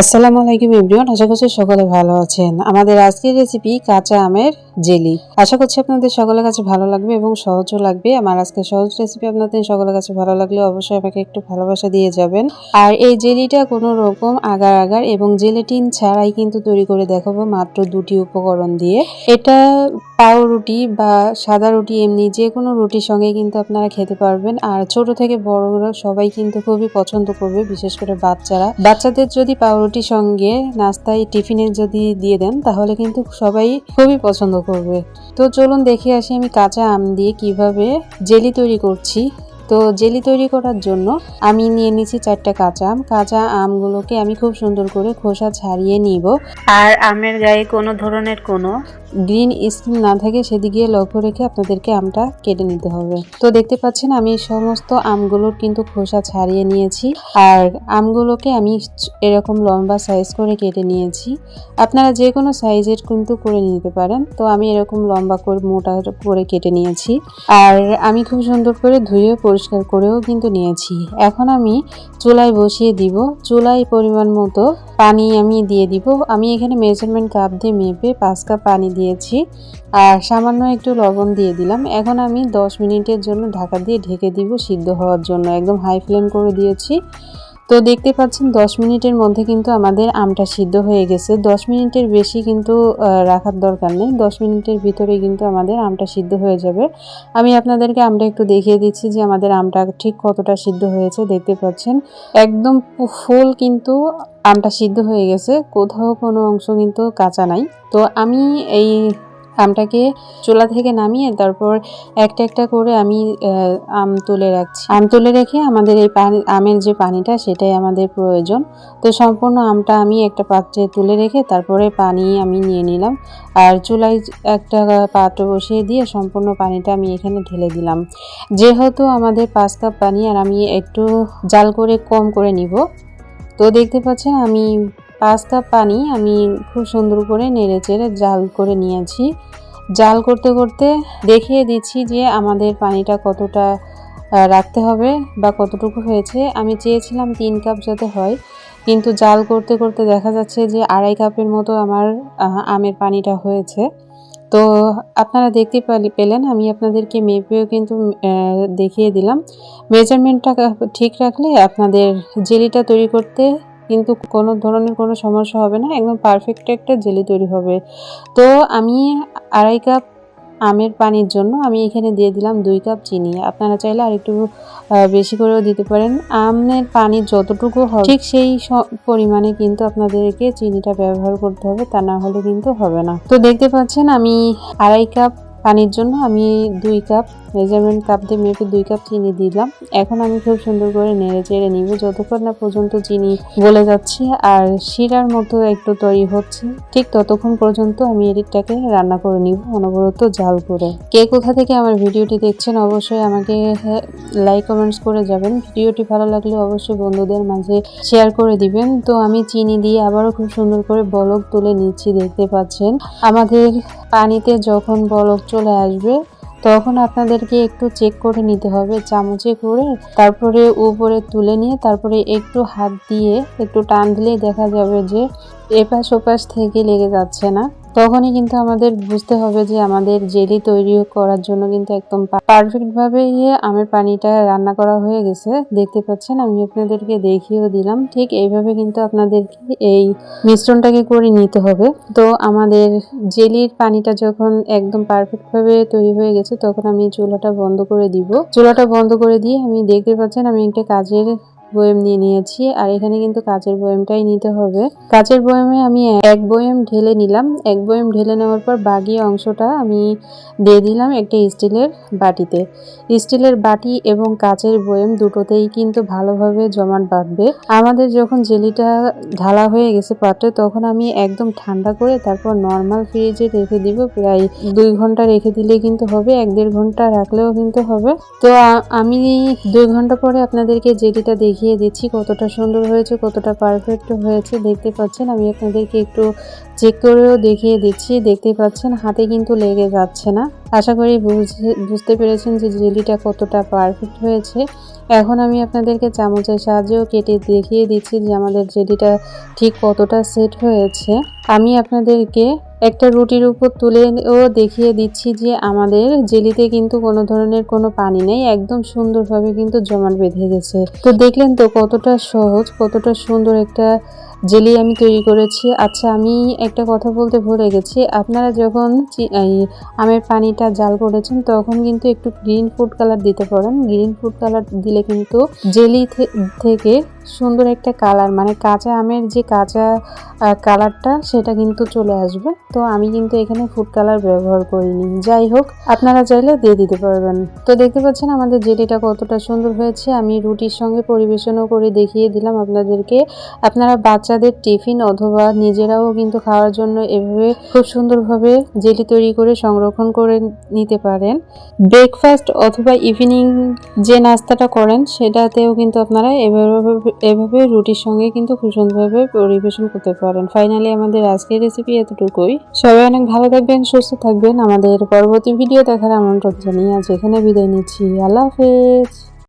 আসসালামু আলাইকুম এভরিওয়ান, আশা করছি সকলে ভালো আছেন। আমাদের আজকের রেসিপি কাঁচা আমের জেলি। আশা করছি আপনাদের সকলের কাছে ভালো লাগবে এবং সহজও লাগবে। আমার আজকে সহজ রেসিপি আপনাদের সকলের কাছে ভালো লাগলে অবশ্যই আমাকে একটু ভালোবাসা দিয়ে যাবেন। আর এই জেলিটা কোনো রকম আগার আগার এবং জেলেটিন ছাড়াই কিন্তু তৈরি করে দেখাবো মাত্র দুটি উপকরণ দিয়ে। এটা পাউরুটি বা সাদা রুটি এমনি যে কোনো রুটির সঙ্গে কিন্তু আপনারা খেতে পারবেন। আর ছোট থেকে বড়রা সবাই কিন্তু খুবই পছন্দ করবে, বিশেষ করে বাচ্চাদের যদি পাউরুটির সঙ্গে নাস্তায় টিফিনে যদি দিয়ে দেন তাহলে কিন্তু সবাই খুবই পছন্দ করবে। তো চলুন দেখে আসি আমি কাঁচা আম দিয়ে কিভাবে জেলি তৈরি করছি। তো জেলি তৈরি করার জন্য আমি নিয়ে নিয়েছি 4টা কাঁচা আম। কাঁচা আমগুলোকে আমি খুব সুন্দর করে খোসা ছাড়িয়ে নিব। আর আমের গায়ে কোনো ধরনের কোনো গ্রিন স্কিন না থাকে সেদিকে লক্ষ্য রেখে আপনাদেরকে আমটা কেটে নিতে হবে। তো দেখতে পাচ্ছেন আমি সমস্ত আমগুলোর কিন্তু খোসা ছাড়িয়ে নিয়েছি। আর আমগুলোকে আমি এরকম লম্বা সাইজ করে কেটে নিয়েছি। আপনারা যে কোনো সাইজের কিন্তু করে নিতে পারেন। তো আমি এরকম লম্বা করে মোটা করে কেটে নিয়েছি। আর আমি খুব সুন্দর করে ধুয়ে পরিষ্কার করেও কিন্তু নিয়েছি। এখন আমি চুলায় বসিয়ে দিব। চুলায় পরিমাণ মতো পানি আমি দিয়ে দিব। আমি এখানে মেজারমেন্ট কাপ দিয়ে মেপে 5 কাপ পানি দিয়েছি আর সামান্য একটু লবণ দিয়ে দিলাম। এখন আমি 10 মিনিটের জন্য ঢাকা দিয়ে ঢেকে দিব সিদ্ধ হওয়ার জন্য। একদম হাই ফ্লেম করে দিয়েছি। তো দেখতে পাচ্ছেন 10 মিনিটের মধ্যে কিন্তু আমাদের আমটা সিদ্ধ হয়ে গেছে। 10 মিনিটের বেশি কিন্তু রাখার দরকার নেই। 10 মিনিটের ভিতরে কিন্তু আমাদের আমটা সিদ্ধ হয়ে যাবে। আমি আপনাদেরকে আমটা একটু দেখিয়ে দিচ্ছি যে আমাদের আমটা ঠিক কতটা সিদ্ধ হয়েছে। দেখতে পাচ্ছেন একদম ফুল কিন্তু আমটা সিদ্ধ হয়ে গেছে, কোথাও কোনো অংশ কিন্তু কাঁচা নাই। তো আমি এই আমটাকে চুলা থেকে নামিয়ে তারপর একটা একটা করে আমি আম তুলে রাখছি। আম তুলে রেখে আমাদের এই আমের যে পানিটা সেটাই আমাদের প্রয়োজন। তো সম্পূর্ণ আমটা আমি একটা পাত্রে তুলে রেখে তারপরে পানি আমি নিয়ে নিলাম। আর চুলায় একটা পাত্র বসিয়ে দিয়ে সম্পূর্ণ পানিটা আমি এখানে ঢেলে দিলাম। যেহেতু আমাদের 5 কাপ পানি আর আমি একটু জাল করে কম করে নিব। তো দেখতে পাচ্ছেন আমি 5 কাপ পানি আমি খুব সুন্দর করে নেড়ে চেড়ে জাল করে নিয়েছি। জাল করতে করতে দেখিয়ে দিচ্ছি যে আমাদের পানিটা কতটা রাখতে হবে বা কতটুকু হয়েছে। আমি চেয়েছিলাম 3 কাপ যাতে হয়, কিন্তু জাল করতে করতে দেখা যাচ্ছে যে 2.5 কাপের মতো আমার আমের পানিটা হয়েছে। তো আপনারা দেখতে পেলেন আমি আপনাদেরকে মেপেও কিন্তু দেখিয়ে দিলাম। মেজারমেন্টটা ঠিক রাখলে আপনাদের জেলিটা তৈরি করতে কিন্তু কোনো ধরনের কোনো সমস্যা হবে না, একদম পারফেক্ট একটা জেলি তৈরি হবে। তো আমি 2.5 কাপ আমের পানির জন্য আমি এখানে দিয়ে দিলাম 2 কাপ চিনি। আপনারা চাইলে আরেকটু বেশি করেও দিতে পারেন। আমের পানি যতটুকু হবে ঠিক সেই পরিমাণে কিন্তু আপনাদেরকে চিনিটা ব্যবহার করতে হবে, তা না হলে কিন্তু হবে না। তো দেখতে পাচ্ছেন আমি 2.5 কাপ পানির জন্য আমি 2 কাপ মেজারমেন্ট কাপ দিয়ে মেপে 2 কাপ চিনি দিলাম। এখন আমি খুব সুন্দর করে নেড়ে চেড়ে নিব যতক্ষণ না পর্যন্ত চিনি গলে যাচ্ছে আর শিরার মতো একটু তৈরি হচ্ছে, ঠিক ততক্ষণ পর্যন্ত আমি এটাকে রান্না করে নিব অনবরত জাল করে। কে কোথা থেকে আমার ভিডিওটি দেখছেন অবশ্যই আমাকে লাইক কমেন্টস করে যাবেন। ভিডিওটি ভালো লাগলে অবশ্যই বন্ধুদের মাঝে শেয়ার করে দিবেন। তো আমি চিনি দিয়ে আবারও খুব সুন্দর করে বলক তুলে নিচ্ছি। দেখতে পাচ্ছেন আমাদের পানিতে যখন বলক চলে আসবে তখন আপনাদেরকে একটু চেক করে নিতে হবে চামচে করে, তারপরে উপরে তুলে নিয়ে তারপরে একটু হাত দিয়ে একটু টান দিলেই দেখা যাবে যে এপাশ ওপাশ থেকে লেগে যাচ্ছে না। তখনই কিন্তু আমাদের বুঝতে হবে যে আমাদের জেলি তৈরি করার জন্য কিন্তু একদম পারফেক্ট ভাবে আমের পানিটা রান্না করা হয়ে গেছে। দেখতে পাচ্ছেন আমি আপনাদেরকে দেখিয়েও দিলাম, ঠিক এইভাবে কিন্তু আপনাদেরকে এই মিশ্রণটাকে করে নিতে হবে। তো আমাদের জেলির পানিটা যখন একদম পারফেক্ট ভাবে তৈরি হয়ে গেছে তখন আমি চুলাটা বন্ধ করে দিব। চুলাটা বন্ধ করে দিয়ে আমি দেখতে পাচ্ছেন আমি একটা কাচের বয়াম নিয়ে নিয়েছি। আর এখানে কিন্তু কাচের বয়ামটাই নিতে হবে। কাচের বয়ামে আমি 1 বয়াম ঢেলে নিলাম। 1 বয়াম ঢেলে নেওয়ার পর বাকি অংশটা আমি দিয়ে দিলাম একটা স্টিলের বাটিতে। স্টিলের বাটি এবং কাচের বয়াম দুটোতেই কিন্তু ভালোভাবে জমাট বাঁধবে। আমাদের যখন জেলিটা ঢালা হয়ে গেছে পাত্রে তখন আমি একদম ঠান্ডা করে তারপর নর্মাল ফ্রিজে রেখে দিব। প্রায় 2 ঘন্টা রেখে দিলে কিন্তু হবে, 1-1.5 ঘন্টা রাখলেও কিন্তু হবে। তো আমি 2 ঘন্টা পরে আপনাদেরকে জেলিটা দেখিয়ে দিচ্ছি কতটা সুন্দর হয়েছে, কতটা পারফেক্ট হয়েছে। দেখতে পাচ্ছেন আমি আপনাদেরকে একটু চেক করেও দেখিয়ে দিচ্ছি। দেখতে পাচ্ছেন হাতে কিন্তু লেগে যাচ্ছে না। আশা করি বুঝতে পেরেছেন যে জেলিটা কতটা পারফেক্ট হয়েছে। এখন আমি আপনাদেরকে চামচের সাহায্যেও কেটে দেখিয়ে দিচ্ছি যে আমাদের জেলিটা ঠিক কতটা সেট হয়েছে। আমি আপনাদেরকে একটা রুটির উপর তুলেও দেখিয়ে দিচ্ছি যে আমাদের জেলিতে কিন্তু কোনো ধরনের কোনো পানি নেই, একদম সুন্দরভাবে কিন্তু জমাট বেঁধে গেছে। তো দেখলেন তো কতটা সহজ, কতটা সুন্দর একটা জেলি আমি তৈরি করেছি। আচ্ছা, আমি একটা কথা বলতে ভুলে গেছি, আপনারা যখন আমের পানিটা জাল করেছেন তখন কিন্তু একটু গ্রিন ফুড কালার দিতে পারেন। গ্রিন ফুড কালার দিলে কিন্তু জেলি থেকে সুন্দর একটা কালার, মানে কাঁচা আমের যে কাঁচা কালারটা সেটা কিন্তু চলে আসবে। তো আমি কিন্তু এখানে ফুড কালার ব্যবহার করিনি। যাই হোক, আপনারা চাইলে দিয়ে দিতে পারবেন। তো দেখতে পাচ্ছেন আমাদের জেলিটা কতটা সুন্দর হয়েছে। আমি রুটির সঙ্গে পরিবেশনও করে দেখিয়ে দিলাম আপনাদেরকে। আপনারা বাচ্চাদের টিফিন অথবা নিজেরাও কিন্তু খাওয়ার জন্য এভাবে খুব সুন্দরভাবে জেলি তৈরি করে সংরক্ষণ করে নিতে পারেন। ব্রেকফাস্ট অথবা ইভিনিং যে নাস্তাটা করেন সেটাতেও কিন্তু আপনারা এভাবে রুটির সঙ্গে কিন্তু খুব সুন্দরভাবে পরিবেশন করতে পারেন। ফাইনালি আমাদের আজকের রেসিপি এতটুকুই। সবাই অনেক ভালো থাকবেন, সুস্থ থাকবেন। আমাদের পরবর্তী ভিডিও দেখার আমন্ত্রণ জানিয়ে আজ এখানে বিদায় নিচ্ছি। আল্লাহ হাফেজ।